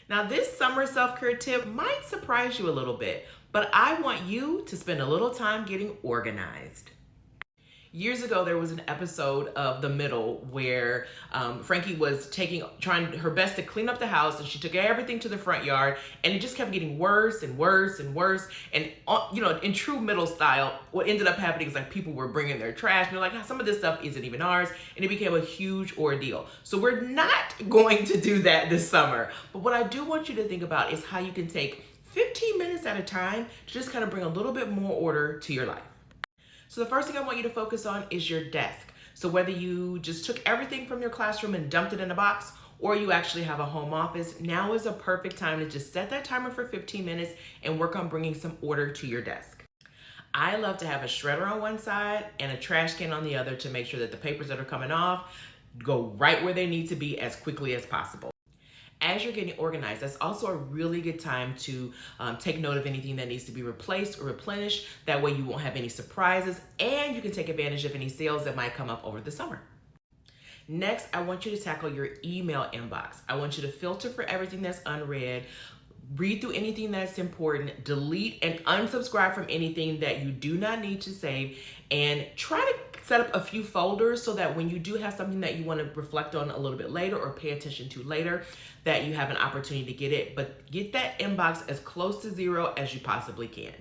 Now, this summer self-care tip might surprise you a little bit, but I want you to spend a little time getting organized. Years ago, there was an episode of The Middle where Frankie was trying her best to clean up the house, and she took everything to the front yard, and it just kept getting worse and worse and worse. And in true Middle style, what ended up happening is like people were bringing their trash, and they're like, some of this stuff isn't even ours, and it became a huge ordeal. So we're not going to do that this summer. But what I do want you to think about is how you can take 15 minutes at a time to just kind of bring a little bit more order to your life. So the first thing I want you to focus on is your desk. So whether you just took everything from your classroom and dumped it in a box, or you actually have a home office, now is a perfect time to just set that timer for 15 minutes and work on bringing some order to your desk. I love to have a shredder on one side and a trash can on the other to make sure that the papers that are coming off go right where they need to be as quickly as possible. As you're getting organized, that's also a really good time to take note of anything that needs to be replaced or replenished. That way you won't have any surprises, and you can take advantage of any sales that might come up over the summer. Next, I want you to tackle your email inbox. I want you to filter for everything that's unread, read through anything that's important, delete and unsubscribe from anything that you do not need to save, and try to set up a few folders so that when you do have something that you want to reflect on a little bit later or pay attention to later, that you have an opportunity to get it, but get that inbox as close to zero as you possibly can.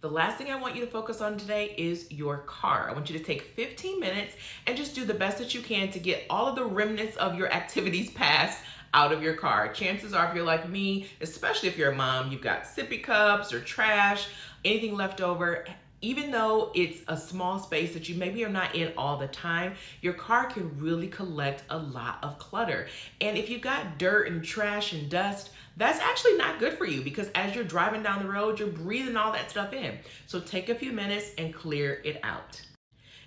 The last thing I want you to focus on today is your car. I want you to take 15 minutes and just do the best that you can to get all of the remnants of your activities passed out of your car. Chances are, if you're like me, especially if you're a mom, you've got sippy cups or trash, anything left over. Even though it's a small space that you maybe are not in all the time, your car can really collect a lot of clutter. And if you've got dirt and trash and dust, that's actually not good for you, because as you're driving down the road, you're breathing all that stuff in. So take a few minutes and clear it out.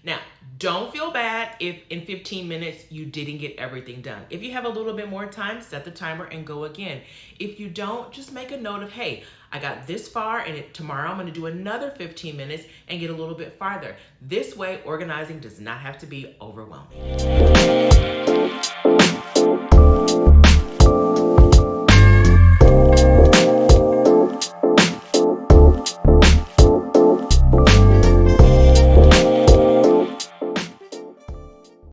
Now, don't feel bad if in 15 minutes you didn't get everything done. If you have a little bit more time, set the timer and go again. If you don't, just make a note of, hey, I got this far, and tomorrow I'm going to do another 15 minutes and get a little bit farther. This way, organizing does not have to be overwhelming.